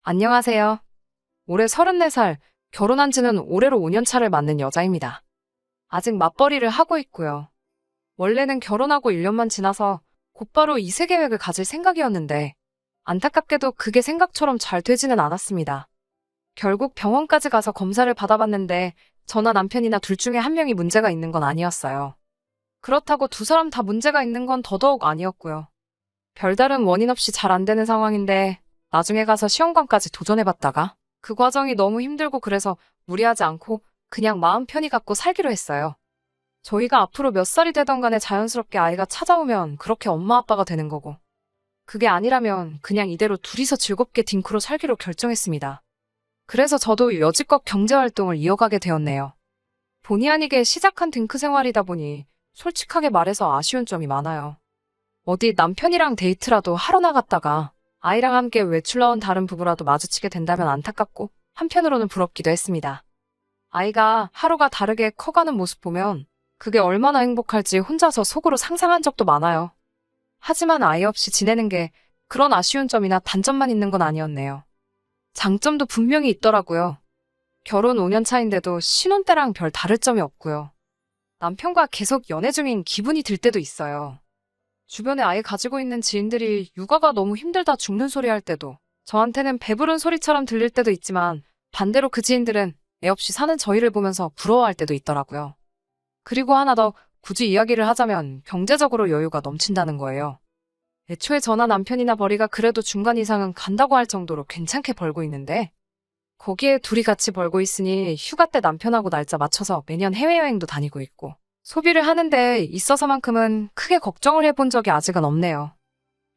안녕하세요. 올해 34살, 결혼한 지는 올해로 5년 차를 맞는 여자입니다. 아직 맞벌이를 하고 있고요. 원래는 결혼하고 1년만 지나서 곧바로 이세 계획을 가질 생각이었는데 안타깝게도 그게 생각처럼 잘 되지는 않았습니다. 결국 병원까지 가서 검사를 받아봤는데 저나 남편이나 둘 중에 한 명이 문제가 있는 건 아니었어요. 그렇다고 두 사람 다 문제가 있는 건 더더욱 아니었고요. 별다른 원인 없이 잘 안 되는 상황인데 나중에 가서 시험관까지 도전해봤다가 그 과정이 너무 힘들고 그래서 무리하지 않고 그냥 마음 편히 갖고 살기로 했어요. 저희가 앞으로 몇 살이 되던 간에 자연스럽게 아이가 찾아오면 그렇게 엄마 아빠가 되는 거고 그게 아니라면 그냥 이대로 둘이서 즐겁게 딩크로 살기로 결정했습니다. 그래서 저도 여지껏 경제활동을 이어가게 되었네요. 본의 아니게 시작한 딩크 생활이다 보니 솔직하게 말해서 아쉬운 점이 많아요. 어디 남편이랑 데이트라도 하러 나갔다가 아이랑 함께 외출 나온 다른 부부라도 마주치게 된다면 안타깝고 한편으로는 부럽기도 했습니다. 아이가 하루가 다르게 커가는 모습 보면 그게 얼마나 행복할지 혼자서 속으로 상상한 적도 많아요. 하지만 아이 없이 지내는 게 그런 아쉬운 점이나 단점만 있는 건 아니었네요. 장점도 분명히 있더라고요. 결혼 5년 차인데도 신혼 때랑 별 다를 점이 없고요. 남편과 계속 연애 중인 기분이 들 때도 있어요. 주변에 아이 가지고 있는 지인들이 육아가 너무 힘들다 죽는 소리 할 때도 저한테는 배부른 소리처럼 들릴 때도 있지만 반대로 그 지인들은 애 없이 사는 저희를 보면서 부러워할 때도 있더라고요. 그리고 하나 더 굳이 이야기를 하자면 경제적으로 여유가 넘친다는 거예요. 애초에 저나 남편이나 벌이가 그래도 중간 이상은 간다고 할 정도로 괜찮게 벌고 있는데 거기에 둘이 같이 벌고 있으니 휴가 때 남편하고 날짜 맞춰서 매년 해외여행도 다니고 있고 소비를 하는 데 있어서만큼은 크게 걱정을 해본 적이 아직은 없네요.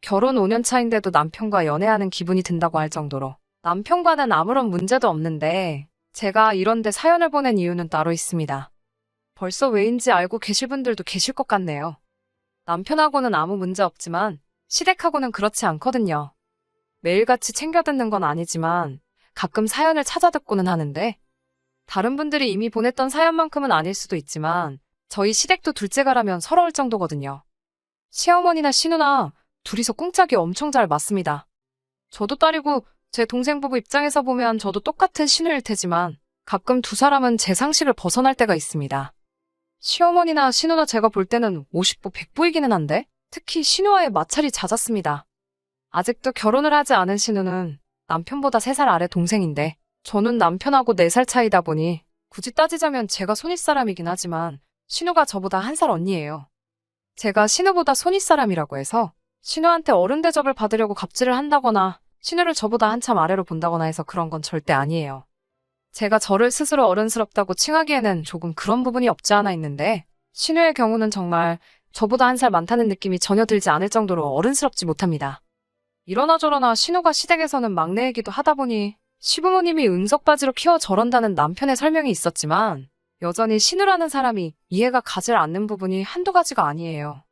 결혼 5년 차인데도 남편과 연애하는 기분이 든다고 할 정도로 남편과는 아무런 문제도 없는데 제가 이런데 사연을 보낸 이유는 따로 있습니다. 벌써 왜인지 알고 계실 분들도 계실 것 같네요. 남편하고는 아무 문제 없지만 시댁하고는 그렇지 않거든요. 매일같이 챙겨 듣는 건 아니지만 가끔 사연을 찾아 듣고는 하는데 다른 분들이 이미 보냈던 사연만큼은 아닐 수도 있지만 저희 시댁도 둘째가라면 서러울 정도거든요. 시어머니나 시누나 둘이서 꿍짝이 엄청 잘 맞습니다. 저도 딸이고 제 동생 부부 입장에서 보면 저도 똑같은 시누일 테지만 가끔 두 사람은 제 상식을 벗어날 때가 있습니다. 시어머니나 시누나 제가 볼 때는 50보 100보이기는 한데 특히 시누와의 마찰이 잦았습니다. 아직도 결혼을 하지 않은 시누는 남편보다 3살 아래 동생인데 저는 남편하고 4살 차이다 보니 굳이 따지자면 제가 손윗사람이긴 하지만 신우가 저보다 1살 언니예요. 제가 신우보다 손윗사람이라고 해서 신우한테 어른 대접을 받으려고 갑질을 한다거나 신우를 저보다 한참 아래로 본다거나 해서 그런 건 절대 아니에요. 제가 저를 스스로 어른스럽다고 칭하기에는 조금 그런 부분이 없지 않아 있는데 신우의 경우는 정말 저보다 1살 많다는 느낌이 전혀 들지 않을 정도로 어른스럽지 못합니다. 이러나 저러나 신우가 시댁에서는 막내이기도 하다 보니 시부모님이 응석바지로 키워 저런다는 남편의 설명이 있었지만 여전히 신우라는 사람이 이해가 가질 않는 부분이 한두 가지가 아니에요.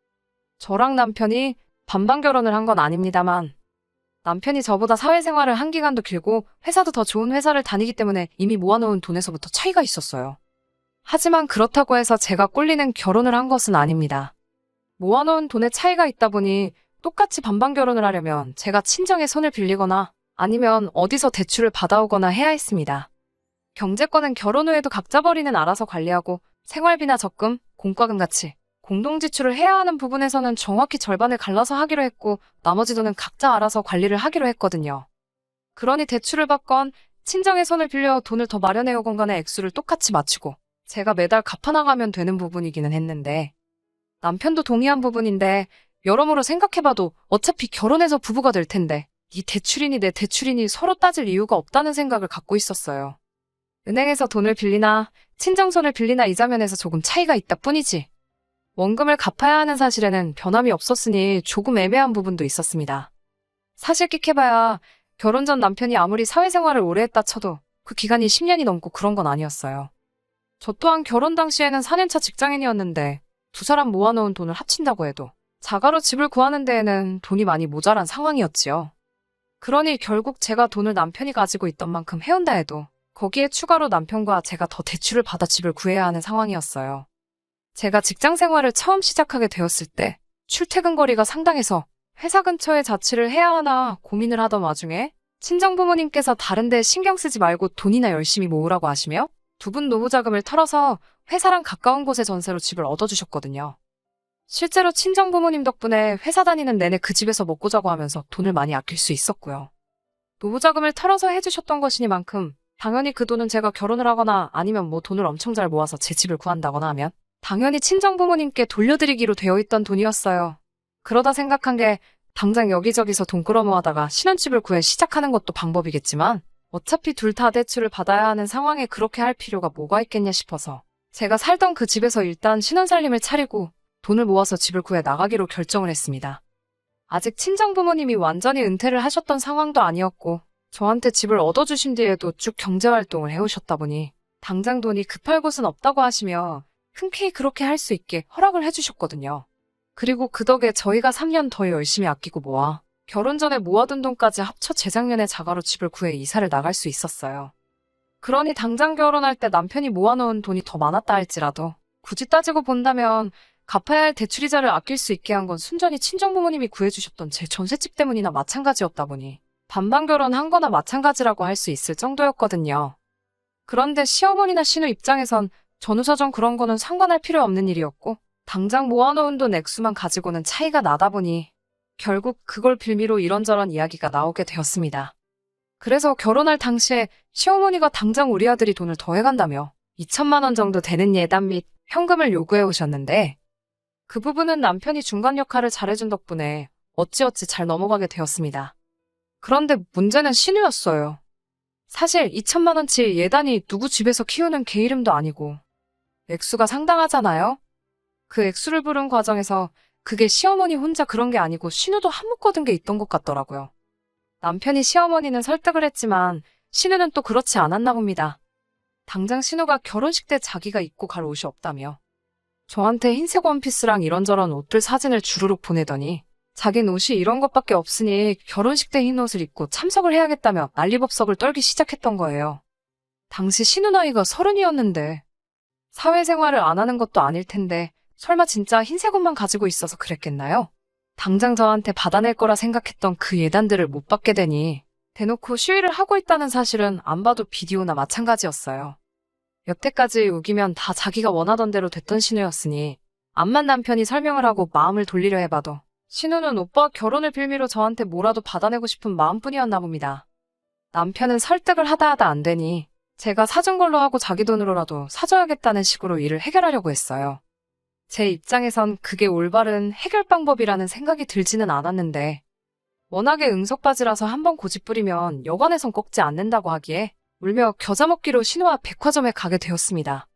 저랑 남편이 반반 결혼을 한 건 아닙니다만 남편이 저보다 사회생활을 한 기간도 길고 회사도 더 좋은 회사를 다니기 때문에 이미 모아놓은 돈에서부터 차이가 있었어요. 하지만 그렇다고 해서 제가 꼴리는 결혼을 한 것은 아닙니다. 모아놓은 돈에 차이가 있다 보니 똑같이 반반 결혼을 하려면 제가 친정의 손을 빌리거나 아니면 어디서 대출을 받아오거나 해야 했습니다. 경제권은 결혼 후에도 각자 벌이는 알아서 관리하고 생활비나 적금, 공과금 같이 공동지출을 해야 하는 부분에서는 정확히 절반을 갈라서 하기로 했고 나머지 돈은 각자 알아서 관리를 하기로 했거든요. 그러니 대출을 받건 친정의 손을 빌려 돈을 더 마련해 오건 간에 액수를 똑같이 맞추고 제가 매달 갚아나가면 되는 부분이기는 했는데 남편도 동의한 부분인데 여러모로 생각해봐도 어차피 결혼해서 부부가 될 텐데 네 대출이니 내 대출이니 서로 따질 이유가 없다는 생각을 갖고 있었어요. 은행에서 돈을 빌리나 친정손을 빌리나 이자면에서 조금 차이가 있다 뿐이지 원금을 갚아야 하는 사실에는 변함이 없었으니 조금 애매한 부분도 있었습니다. 사실 끽해봐야 결혼 전 남편이 아무리 사회생활을 오래 했다 쳐도 그 기간이 10년이 넘고 그런 건 아니었어요. 저 또한 결혼 당시에는 4년차 직장인이었는데 두 사람 모아놓은 돈을 합친다고 해도 자가로 집을 구하는 데에는 돈이 많이 모자란 상황이었지요. 그러니 결국 제가 돈을 남편이 가지고 있던 만큼 해온다 해도 거기에 추가로 남편과 제가 더 대출을 받아 집을 구해야 하는 상황이었어요. 제가 직장 생활을 처음 시작하게 되었을 때 출퇴근 거리가 상당해서 회사 근처에 자취를 해야 하나 고민을 하던 와중에 친정부모님께서 다른 데 신경 쓰지 말고 돈이나 열심히 모으라고 하시며 두 분 노후자금을 털어서 회사랑 가까운 곳에 전세로 집을 얻어주셨거든요. 실제로 친정부모님 덕분에 회사 다니는 내내 그 집에서 먹고 자고 하면서 돈을 많이 아낄 수 있었고요. 노후자금을 털어서 해주셨던 것이니만큼 당연히 그 돈은 제가 결혼을 하거나 아니면 뭐 돈을 엄청 잘 모아서 제 집을 구한다거나 하면 당연히 친정부모님께 돌려드리기로 되어 있던 돈이었어요. 그러다 생각한 게 당장 여기저기서 돈 끌어모아다가 신혼집을 구해 시작하는 것도 방법이겠지만 어차피 둘 다 대출을 받아야 하는 상황에 그렇게 할 필요가 뭐가 있겠냐 싶어서 제가 살던 그 집에서 일단 신혼살림을 차리고 돈을 모아서 집을 구해 나가기로 결정을 했습니다. 아직 친정부모님이 완전히 은퇴를 하셨던 상황도 아니었고 저한테 집을 얻어주신 뒤에도 쭉 경제활동을 해오셨다 보니 당장 돈이 급할 곳은 없다고 하시며 흔쾌히 그렇게 할 수 있게 허락을 해주셨거든요. 그리고 그 덕에 저희가 3년 더 열심히 아끼고 모아 결혼 전에 모아둔 돈까지 합쳐 재작년에 자가로 집을 구해 이사를 나갈 수 있었어요. 그러니 당장 결혼할 때 남편이 모아놓은 돈이 더 많았다 할지라도 굳이 따지고 본다면 갚아야 할 대출이자를 아낄 수 있게 한 건 순전히 친정부모님이 구해주셨던 제 전셋집 때문이나 마찬가지였다 보니 반반 결혼한 거나 마찬가지라고 할 수 있을 정도였거든요. 그런데 시어머니나 신우 입장에선 전후사정 그런 거는 상관할 필요 없는 일이었고 당장 모아놓은 돈 액수만 가지고는 차이가 나다 보니 결국 그걸 빌미로 이런저런 이야기가 나오게 되었습니다. 그래서 결혼할 당시에 시어머니가 당장 우리 아들이 돈을 더해간다며 2천만 원 정도 되는 예단 및 현금을 요구해 오셨는데 그 부분은 남편이 중간 역할을 잘해준 덕분에 어찌어찌 잘 넘어가게 되었습니다. 그런데 문제는 신우였어요. 사실 2천만 원치 예단이 누구 집에서 키우는 개 이름도 아니고 액수가 상당하잖아요? 그 액수를 부른 과정에서 그게 시어머니 혼자 그런 게 아니고 신우도 한몫 얻은 게 있던 것 같더라고요. 남편이 시어머니는 설득을 했지만 신우는 또 그렇지 않았나 봅니다. 당장 신우가 결혼식 때 자기가 입고 갈 옷이 없다며 저한테 흰색 원피스랑 이런저런 옷들 사진을 주르륵 보내더니 자긴 옷이 이런 것밖에 없으니 결혼식 때 흰 옷을 입고 참석을 해야겠다며 난리법석을 떨기 시작했던 거예요. 당시 신우 나이가 30이었는데 사회생활을 안 하는 것도 아닐 텐데 설마 진짜 흰색 옷만 가지고 있어서 그랬겠나요? 당장 저한테 받아낼 거라 생각했던 그 예단들을 못 받게 되니 대놓고 시위를 하고 있다는 사실은 안 봐도 비디오나 마찬가지였어요. 여태까지 우기면 다 자기가 원하던 대로 됐던 신우였으니 암만 남편이 설명을 하고 마음을 돌리려 해봐도 신우는 오빠 결혼을 빌미로 저한테 뭐라도 받아내고 싶은 마음뿐이었나 봅니다. 남편은 설득을 하다 안 되니 제가 사준 걸로 하고 자기 돈으로라도 사줘야겠다는 식으로 일을 해결하려고 했어요. 제 입장에선 그게 올바른 해결 방법이라는 생각이 들지는 않았는데 워낙에 응석바지라서 한번 고집부리면 여관에선 꺾지 않는다고 하기에 울며 겨자 먹기로 신우와 백화점에 가게 되었습니다.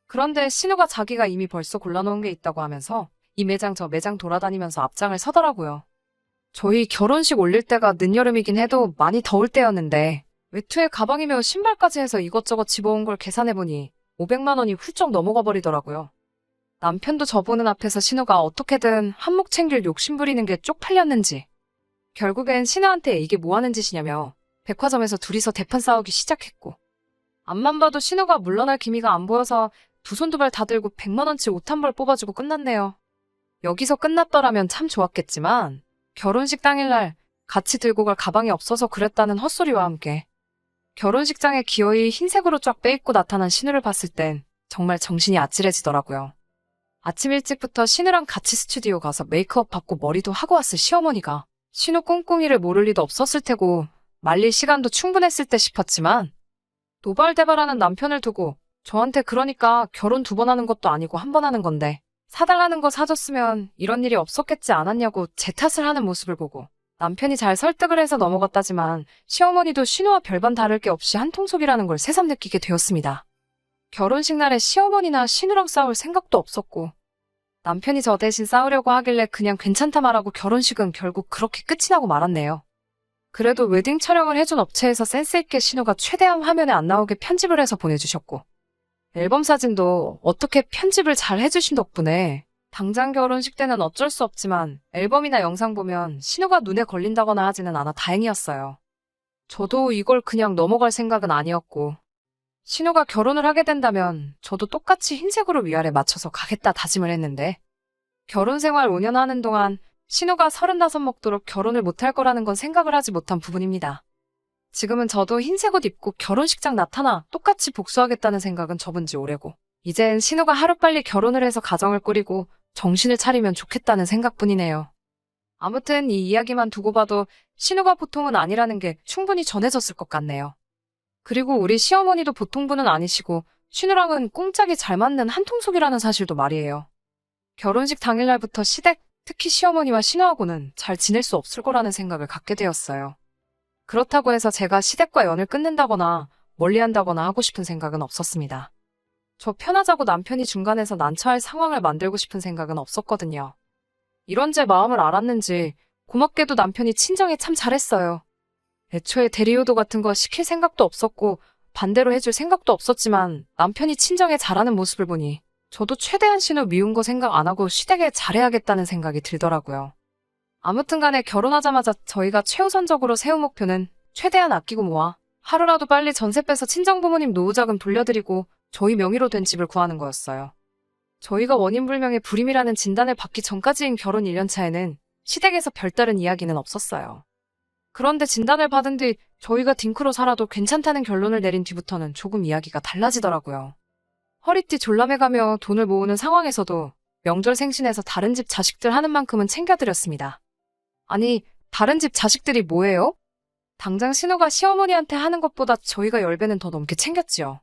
그런데 신우가 자기가 이미 벌써 골라놓은 게 있다고 하면서 이 매장 저 매장 돌아다니면서 앞장을 서더라고요. 저희 결혼식 올릴 때가 늦여름이긴 해도 많이 더울 때였는데 외투에 가방이며 신발까지 해서 이것저것 집어온 걸 계산해보니 500만 원이 훌쩍 넘어가 버리더라고요. 남편도 저보는 앞에서 신우가 어떻게든 한몫 챙길 욕심 부리는 게 쪽팔렸는지 결국엔 신우한테 이게 뭐 하는 짓이냐며 백화점에서 둘이서 대판 싸우기 시작했고 앞만 봐도 신우가 물러날 기미가 안 보여서 두 손 두 발 다 들고 100만 원치 옷 한 벌 뽑아주고 끝났네요. 여기서 끝났더라면 참 좋았겠지만 결혼식 당일날 같이 들고 갈 가방이 없어서 그랬다는 헛소리와 함께 결혼식장에 기어이 흰색으로 쫙 빼입고 나타난 신우를 봤을 땐 정말 정신이 아찔해지더라고요. 아침 일찍부터 신우랑 같이 스튜디오 가서 메이크업 받고 머리도 하고 왔을 시어머니가 신우 꿍꿍이를 모를 리도 없었을 테고 말릴 시간도 충분했을 때 싶었지만 노발대발하는 남편을 두고 저한테 그러니까 결혼 2번 하는 것도 아니고 1번 하는 건데 사달라는 거 사줬으면 이런 일이 없었겠지 않았냐고 제 탓을 하는 모습을 보고 남편이 잘 설득을 해서 넘어갔다지만 시어머니도 신우와 별반 다를 게 없이 한통속이라는 걸 새삼 느끼게 되었습니다. 결혼식 날에 시어머니나 신우랑 싸울 생각도 없었고 남편이 저 대신 싸우려고 하길래 그냥 괜찮다 말하고 결혼식은 결국 그렇게 끝이 나고 말았네요. 그래도 웨딩 촬영을 해준 업체에서 센스있게 신우가 최대한 화면에 안 나오게 편집을 해서 보내주셨고 앨범 사진도 어떻게 편집을 잘 해주신 덕분에 당장 결혼식 때는 어쩔 수 없지만 앨범이나 영상 보면 신우가 눈에 걸린다거나 하지는 않아 다행이었어요. 저도 이걸 그냥 넘어갈 생각은 아니었고 신우가 결혼을 하게 된다면 저도 똑같이 흰색으로 위아래 맞춰서 가겠다 다짐을 했는데 결혼 생활 5년 하는 동안 신우가 35 먹도록 결혼을 못할 거라는 건 생각을 하지 못한 부분입니다. 지금은 저도 흰색 옷 입고 결혼식장 나타나 똑같이 복수하겠다는 생각은 접은 지 오래고, 이젠 신우가 하루빨리 결혼을 해서 가정을 꾸리고 정신을 차리면 좋겠다는 생각뿐이네요. 아무튼 이 이야기만 두고 봐도 신우가 보통은 아니라는 게 충분히 전해졌을 것 같네요. 그리고 우리 시어머니도 보통 분은 아니시고 신우랑은 꽁짝이 잘 맞는 한통속이라는 사실도 말이에요. 결혼식 당일날부터 시댁, 특히 시어머니와 신우하고는 잘 지낼 수 없을 거라는 생각을 갖게 되었어요. 그렇다고 해서 제가 시댁과 연을 끊는다거나 멀리한다거나 하고 싶은 생각은 없었습니다. 저 편하자고 남편이 중간에서 난처할 상황을 만들고 싶은 생각은 없었거든요. 이런 제 마음을 알았는지 고맙게도 남편이 친정에 참 잘했어요. 애초에 대리효도 같은 거 시킬 생각도 없었고 반대로 해줄 생각도 없었지만 남편이 친정에 잘하는 모습을 보니 저도 최대한 신우 미운 거 생각 안 하고 시댁에 잘해야겠다는 생각이 들더라고요. 아무튼 간에 결혼하자마자 저희가 최우선적으로 세운 목표는 최대한 아끼고 모아 하루라도 빨리 전세 빼서 친정부모님 노후자금 돌려드리고 저희 명의로 된 집을 구하는 거였어요. 저희가 원인불명의 불임이라는 진단을 받기 전까지인 결혼 1년 차에는 시댁에서 별다른 이야기는 없었어요. 그런데 진단을 받은 뒤 저희가 딩크로 살아도 괜찮다는 결론을 내린 뒤부터는 조금 이야기가 달라지더라고요. 허리띠 졸라매가며 돈을 모으는 상황에서도 명절 생신에서 다른 집 자식들 하는 만큼은 챙겨드렸습니다. 아니, 다른 집 자식들이 뭐예요? 당장 신우가 시어머니한테 하는 것보다 저희가 10배는 더 넘게 챙겼지요.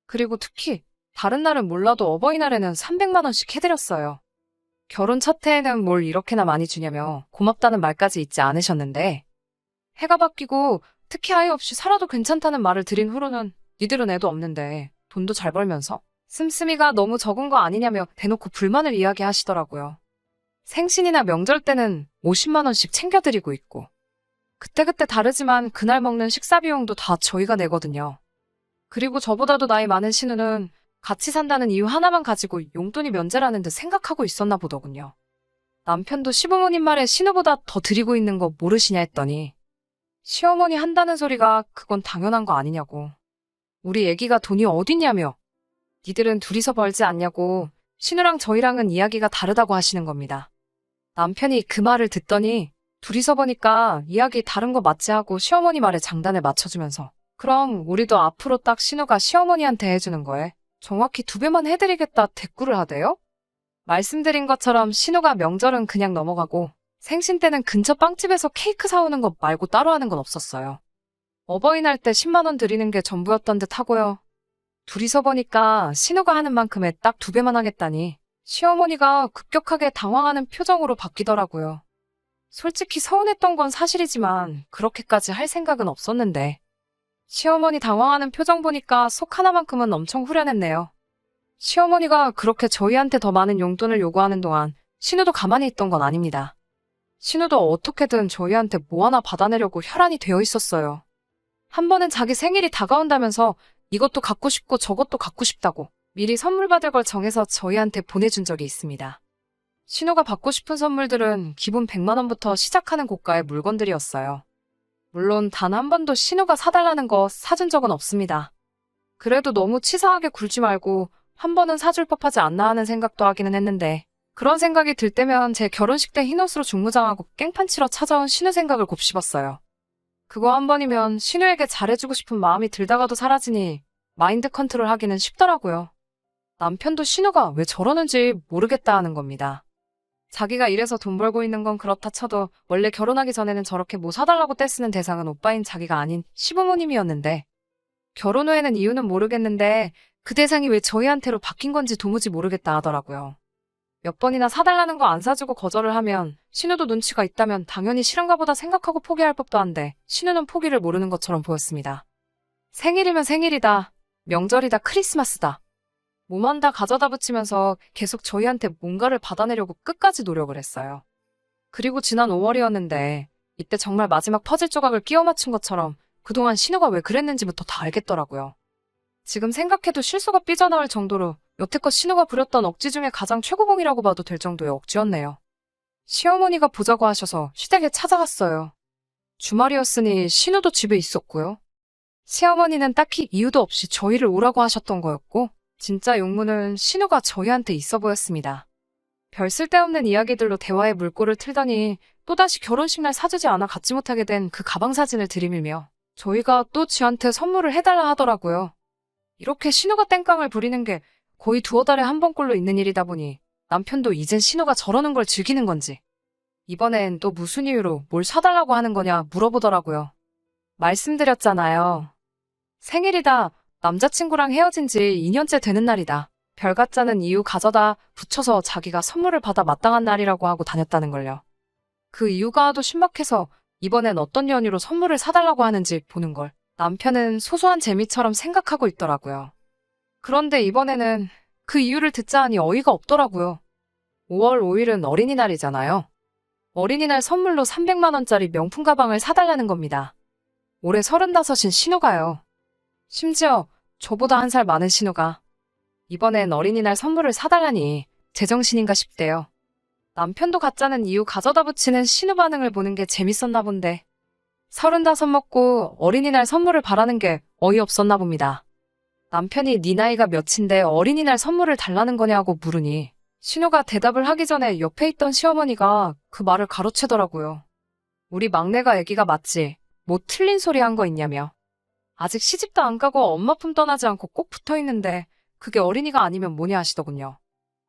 그리고 특히 다른 날은 몰라도 어버이날에는 300만 원씩 해드렸어요. 결혼 첫 해에는 뭘 이렇게나 많이 주냐며 고맙다는 말까지 잊지 않으셨는데 해가 바뀌고 특히 아이 없이 살아도 괜찮다는 말을 드린 후로는 니들은 애도 없는데 돈도 잘 벌면서 씀씀이가 너무 적은 거 아니냐며 대놓고 불만을 이야기하시더라고요. 생신이나 명절 때는 50만 원씩 챙겨드리고 있고 그때그때 다르지만 그날 먹는 식사 비용도 다 저희가 내거든요. 그리고 저보다도 나이 많은 신우는 같이 산다는 이유 하나만 가지고 용돈이 면제라는 듯 생각하고 있었나 보더군요. 남편도 시부모님 말에 신우보다 더 드리고 있는 거 모르시냐 했더니 시어머니 한다는 소리가 그건 당연한 거 아니냐고. 우리 애기가 돈이 어딨냐며. 니들은 둘이서 벌지 않냐고 신우랑 저희랑은 이야기가 다르다고 하시는 겁니다. 남편이 그 말을 듣더니 둘이서 보니까 이야기 다른 거 맞지 하고 시어머니 말에 장단을 맞춰주면서 그럼 우리도 앞으로 딱 신우가 시어머니한테 해주는 거에 정확히 2배만 해드리겠다 대꾸를 하대요? 말씀드린 것처럼 신우가 명절은 그냥 넘어가고 생신 때는 근처 빵집에서 케이크 사오는 것 말고 따로 하는 건 없었어요. 어버이날 때 10만 원 드리는 게 전부였던 듯 하고요. 둘이서 보니까 신우가 하는 만큼에 딱 2배만 하겠다니 시어머니가 급격하게 당황하는 표정으로 바뀌더라고요. 솔직히 서운했던 건 사실이지만 그렇게까지 할 생각은 없었는데 시어머니 당황하는 표정 보니까 속 하나만큼은 엄청 후련했네요. 시어머니가 그렇게 저희한테 더 많은 용돈을 요구하는 동안 신우도 가만히 있던 건 아닙니다. 신우도 어떻게든 저희한테 뭐 하나 받아내려고 혈안이 되어 있었어요. 한 번은 자기 생일이 다가온다면서 이것도 갖고 싶고 저것도 갖고 싶다고 미리 선물 받을 걸 정해서 저희한테 보내준 적이 있습니다. 신우가 받고 싶은 선물들은 기본 100만 원부터 시작하는 고가의 물건들이었어요. 물론 단 한 번도 신우가 사달라는 거 사준 적은 없습니다. 그래도 너무 치사하게 굴지 말고 한 번은 사줄 법하지 않나 하는 생각도 하기는 했는데 그런 생각이 들 때면 제 결혼식 때 흰옷으로 중무장하고 깽판 치러 찾아온 신우 생각을 곱씹었어요. 그거 한 번이면 신우에게 잘해주고 싶은 마음이 들다가도 사라지니 마인드 컨트롤 하기는 쉽더라고요. 남편도 신우가 왜 저러는지 모르겠다 하는 겁니다. 자기가 이래서 돈 벌고 있는 건 그렇다 쳐도 원래 결혼하기 전에는 저렇게 뭐 사달라고 떼쓰는 대상은 오빠인 자기가 아닌 시부모님이었는데 결혼 후에는 이유는 모르겠는데 그 대상이 왜 저희한테로 바뀐 건지 도무지 모르겠다 하더라고요. 몇 번이나 사달라는 거 안 사주고 거절을 하면 신우도 눈치가 있다면 당연히 싫은가 보다 생각하고 포기할 법도 한데 신우는 포기를 모르는 것처럼 보였습니다. 생일이면 생일이다. 명절이다. 크리스마스다. 뭐만 다 가져다 붙이면서 계속 저희한테 뭔가를 받아내려고 끝까지 노력을 했어요. 그리고 지난 5월이었는데 이때 정말 마지막 퍼즐 조각을 끼워 맞춘 것처럼 그동안 신우가 왜 그랬는지부터 다 알겠더라고요. 지금 생각해도 실수가 삐져나올 정도로 여태껏 신우가 부렸던 억지 중에 가장 최고봉이라고 봐도 될 정도의 억지였네요. 시어머니가 보자고 하셔서 시댁에 찾아갔어요. 주말이었으니 신우도 집에 있었고요. 시어머니는 딱히 이유도 없이 저희를 오라고 하셨던 거였고 진짜 용무는 신우가 저희한테 있어 보였습니다. 별 쓸데없는 이야기들로 대화의 물꼬를 틀더니 또다시 결혼식 날 사주지 않아 갖지 못하게 된 그 가방 사진을 들이밀며 저희가 또 쥐한테 선물을 해달라 하더라고요. 이렇게 신우가 땡깡을 부리는 게 거의 두어 달에 한 번꼴로 있는 일이다 보니 남편도 이젠 신우가 저러는 걸 즐기는 건지 이번엔 또 무슨 이유로 뭘 사달라고 하는 거냐 물어보더라고요. 말씀드렸잖아요. 생일이다. 남자친구랑 헤어진 지 2년째 되는 날이다. 별 같자는 이유 가져다 붙여서 자기가 선물을 받아 마땅한 날이라고 하고 다녔다는 걸요. 그 이유가 하도 신박해서 이번엔 어떤 연유로 선물을 사달라고 하는지 보는 걸 남편은 소소한 재미처럼 생각하고 있더라고요. 그런데 이번에는 그 이유를 듣자 하니 어이가 없더라고요. 5월 5일은 어린이날이잖아요. 어린이날 선물로 300만 원짜리 명품 가방을 사달라는 겁니다. 올해 35인 신우가요. 심지어 저보다 한 살 많은 신우가 이번엔 어린이날 선물을 사달라니 제정신인가 싶대요. 남편도 가짜는 이유 가져다 붙이는 신우 반응을 보는 게 재밌었나 본데 35 먹고 어린이날 선물을 바라는 게 어이없었나 봅니다. 남편이 네 나이가 몇인데 어린이날 선물을 달라는 거냐고 물으니 신우가 대답을 하기 전에 옆에 있던 시어머니가 그 말을 가로채더라고요. 우리 막내가 애기가 맞지? 뭐 틀린 소리 한 거 있냐며. 아직 시집도 안 가고 엄마 품 떠나지 않고 꼭 붙어있는데 그게 어린이가 아니면 뭐냐 하시더군요.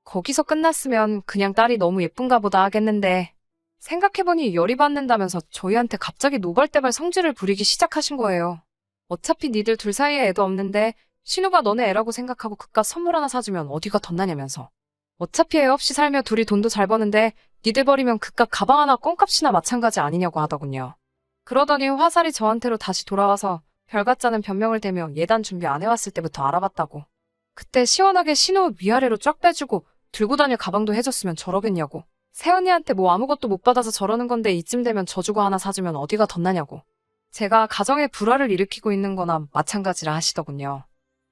거기서 끝났으면 그냥 딸이 너무 예쁜가 보다 하겠는데 생각해보니 열이 받는다면서 저희한테 갑자기 노발대발 성질을 부리기 시작하신 거예요. 어차피 니들 둘 사이에 애도 없는데 신우가 너네 애라고 생각하고 그깟 선물 하나 사주면 어디가 덧나냐면서. 어차피 애 없이 살며 둘이 돈도 잘 버는데 니들 버리면 그깟 가방 하나 껌값이나 마찬가지 아니냐고 하더군요. 그러더니 화살이 저한테로 다시 돌아와서 별같자는 변명을 대며 예단 준비 안 해왔을 때부터 알아봤다고. 그때 시원하게 신우 위아래로 쫙 빼주고 들고 다닐 가방도 해줬으면 저러겠냐고. 새언니한테 뭐 아무것도 못 받아서 저러는 건데 이쯤 되면 져주고 하나 사주면 어디가 덧나냐고. 제가 가정에 불화를 일으키고 있는 거나 마찬가지라 하시더군요.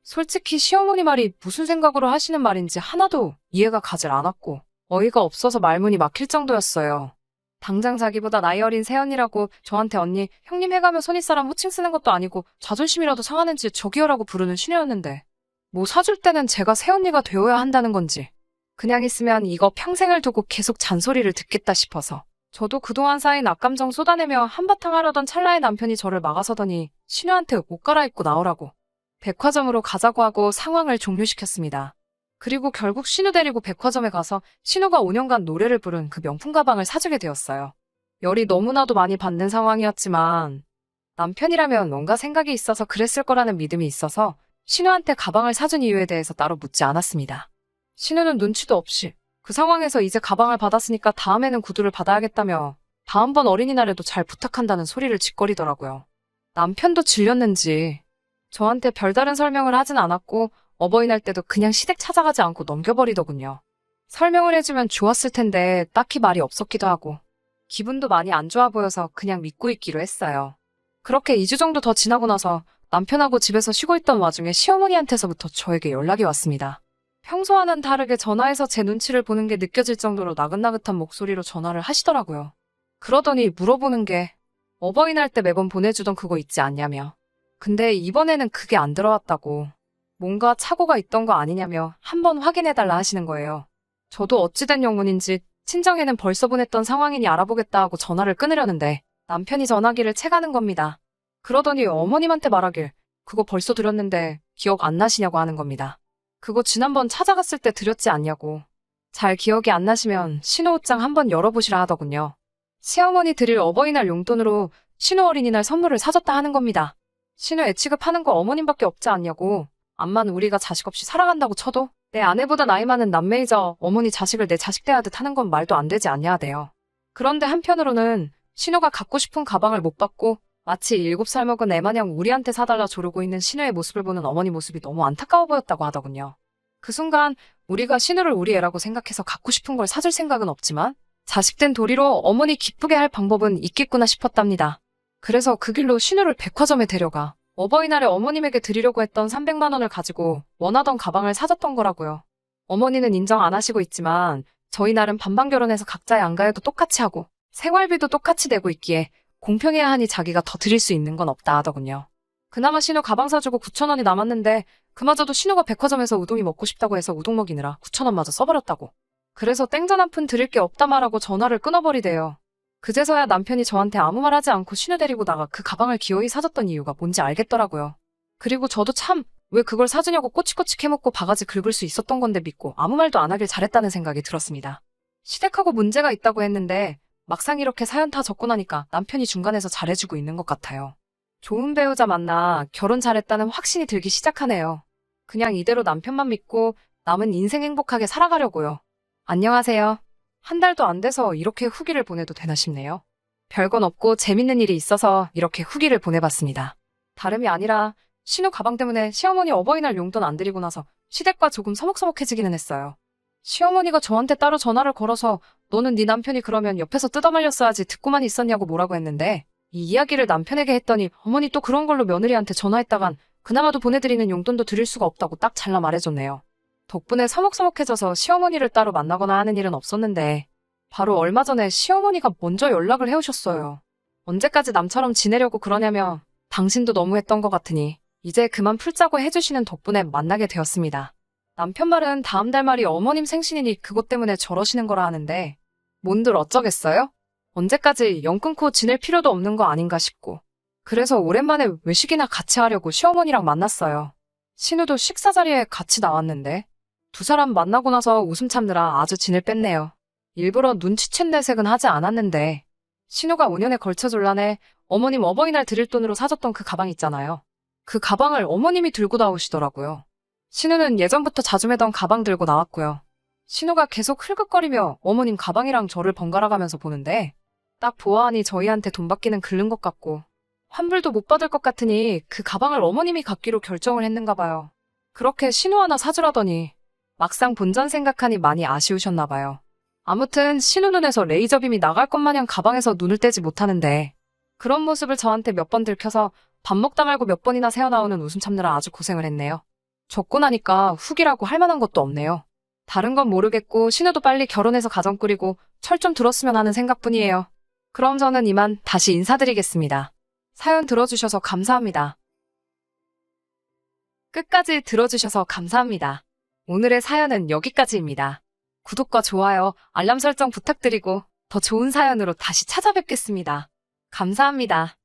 솔직히 시어머니 말이 무슨 생각으로 하시는 말인지 하나도 이해가 가질 않았고 어이가 없어서 말문이 막힐 정도였어요. 당장 자기보다 나이 어린 새언니라고 저한테 언니, 형님 해가며 손윗사람 호칭 쓰는 것도 아니고 자존심이라도 상하는지 저기요라고 부르는 신우였는데 뭐 사줄 때는 제가 새언니가 되어야 한다는 건지 그냥 있으면 이거 평생을 두고 계속 잔소리를 듣겠다 싶어서 저도 그동안 쌓인 악감정 쏟아내며 한바탕 하려던 찰나에 남편이 저를 막아서더니 신우한테 옷 갈아입고 나오라고 백화점으로 가자고 하고 상황을 종료시켰습니다. 그리고 결국 신우 데리고 백화점에 가서 신우가 5년간 노래를 부른 그 명품 가방을 사주게 되었어요. 열이 너무나도 많이 받는 상황이었지만 남편이라면 뭔가 생각이 있어서 그랬을 거라는 믿음이 있어서 신우한테 가방을 사준 이유에 대해서 따로 묻지 않았습니다. 신우는 눈치도 없이 그 상황에서 이제 가방을 받았으니까 다음에는 구두를 받아야겠다며 다음번 어린이날에도 잘 부탁한다는 소리를 짓거리더라고요. 남편도 질렸는지 저한테 별다른 설명을 하진 않았고 어버이날 때도 그냥 시댁 찾아가지 않고 넘겨버리더군요. 설명을 해주면 좋았을 텐데 딱히 말이 없었기도 하고 기분도 많이 안 좋아 보여서 그냥 믿고 있기로 했어요. 그렇게 2주 정도 더 지나고 나서 남편하고 집에서 쉬고 있던 와중에 시어머니한테서부터 저에게 연락이 왔습니다. 평소와는 다르게 전화해서 제 눈치를 보는 게 느껴질 정도로 나긋나긋한 목소리로 전화를 하시더라고요. 그러더니 물어보는 게 어버이날 때 매번 보내주던 그거 있지 않냐며. 근데 이번에는 그게 안 들어왔다고. 뭔가 착오가 있던 거 아니냐며 한번 확인해달라 하시는 거예요. 저도 어찌된 영문인지 친정에는 벌써 보냈던 상황이니 알아보겠다 하고 전화를 끊으려는데 남편이 전화기를 채가는 겁니다. 그러더니 어머님한테 말하길 그거 벌써 드렸는데 기억 안 나시냐고 하는 겁니다. 그거 지난번 찾아갔을 때 드렸지 않냐고. 잘 기억이 안 나시면 신우 옷장 한번 열어보시라 하더군요. 시어머니 드릴 어버이날 용돈으로 신우 어린이날 선물을 사줬다 하는 겁니다. 신우 애 취급하는 거 어머님밖에 없지 않냐고. 암만 우리가 자식 없이 살아간다고 쳐도 내 아내보다 나이 많은 남매이자 어머니 자식을 내 자식 대하듯 하는 건 말도 안 되지 않냐 하대요. 그런데 한편으로는 신우가 갖고 싶은 가방을 못 받고 마치 7살 먹은 애 마냥 우리한테 사달라 조르고 있는 신우의 모습을 보는 어머니 모습이 너무 안타까워 보였다고 하더군요. 그 순간 우리가 신우를 우리 애라고 생각해서 갖고 싶은 걸 사줄 생각은 없지만 자식된 도리로 어머니 기쁘게 할 방법은 있겠구나 싶었답니다. 그래서 그 길로 신우를 백화점에 데려가 어버이날에 어머님에게 드리려고 했던 300만 원을 가지고 원하던 가방을 사줬던 거라고요. 어머니는 인정 안 하시고 있지만 저희 날은 반반 결혼해서 각자의 안가에도 똑같이 하고 생활비도 똑같이 내고 있기에 공평해야 하니 자기가 더 드릴 수 있는 건 없다 하더군요. 그나마 신우 가방 사주고 9천 원이 남았는데 그마저도 신우가 백화점에서 우동이 먹고 싶다고 해서 우동 먹이느라 9천 원마저 써버렸다고. 그래서 땡전 한 푼 드릴 게 없다 말하고 전화를 끊어버리대요. 그제서야 남편이 저한테 아무 말 하지 않고 신우 데리고 나가 그 가방을 기어이 사줬던 이유가 뭔지 알겠더라고요. 그리고 저도 참, 왜 그걸 사주냐고 꼬치꼬치 캐묻고 바가지 긁을 수 있었던 건데 믿고 아무 말도 안 하길 잘했다는 생각이 들었습니다. 시댁하고 문제가 있다고 했는데 막상 이렇게 사연 다 적고 나니까 남편이 중간에서 잘해주고 있는 것 같아요. 좋은 배우자 만나 결혼 잘했다는 확신이 들기 시작하네요. 그냥 이대로 남편만 믿고 남은 인생 행복하게 살아가려고요. 안녕하세요. 한 달도 안 돼서 이렇게 후기를 보내도 되나 싶네요. 별건 없고 재밌는 일이 있어서 이렇게 후기를 보내봤습니다. 다름이 아니라 신우 가방 때문에 시어머니 어버이날 용돈 안 드리고 나서 시댁과 조금 서먹서먹해지기는 했어요. 시어머니가 저한테 따로 전화를 걸어서 너는 네 남편이 그러면 옆에서 뜯어말렸어야지 듣고만 있었냐고 뭐라고 했는데 이 이야기를 남편에게 했더니 어머니 또 그런 걸로 며느리한테 전화했다간 그나마도 보내드리는 용돈도 드릴 수가 없다고 딱 잘라 말해줬네요. 덕분에 서먹서먹해져서 시어머니를 따로 만나거나 하는 일은 없었는데 바로 얼마 전에 시어머니가 먼저 연락을 해오셨어요. 언제까지 남처럼 지내려고 그러냐며 당신도 너무했던 것 같으니 이제 그만 풀자고 해주시는 덕분에 만나게 되었습니다. 남편 말은 다음 달 말이 어머님 생신이니 그것 때문에 저러시는 거라 하는데 뭔들 어쩌겠어요? 언제까지 연 끊고 지낼 필요도 없는 거 아닌가 싶고 그래서 오랜만에 외식이나 같이 하려고 시어머니랑 만났어요. 신우도 식사 자리에 같이 나왔는데 두 사람 만나고 나서 웃음 참느라 아주 진을 뺐네요. 일부러 눈치챈 내색은 하지 않았는데 신우가 5년에 걸쳐 졸라내 어머님 어버이날 드릴 돈으로 사줬던 그 가방 있잖아요. 그 가방을 어머님이 들고 나오시더라고요. 신우는 예전부터 자주 매던 가방 들고 나왔고요. 신우가 계속 흘끗거리며 어머님 가방이랑 저를 번갈아 가면서 보는데 딱 보아하니 저희한테 돈 받기는 글른 것 같고 환불도 못 받을 것 같으니 그 가방을 어머님이 갖기로 결정을 했는가 봐요. 그렇게 신우 하나 사주라더니 막상 본전 생각하니 많이 아쉬우셨나 봐요. 아무튼 신우 눈에서 레이저빔이 나갈 것 마냥 가방에서 눈을 떼지 못하는데 그런 모습을 저한테 몇 번 들켜서 밥 먹다 말고 몇 번이나 새어나오는 웃음 참느라 아주 고생을 했네요. 적고 나니까 후기라고 할 만한 것도 없네요. 다른 건 모르겠고 신우도 빨리 결혼해서 가정 꾸리고 철 좀 들었으면 하는 생각뿐이에요. 그럼 저는 이만 다시 인사드리겠습니다. 사연 들어주셔서 감사합니다. 끝까지 들어주셔서 감사합니다. 오늘의 사연은 여기까지입니다. 구독과 좋아요, 알람 설정 부탁드리고 더 좋은 사연으로 다시 찾아뵙겠습니다. 감사합니다.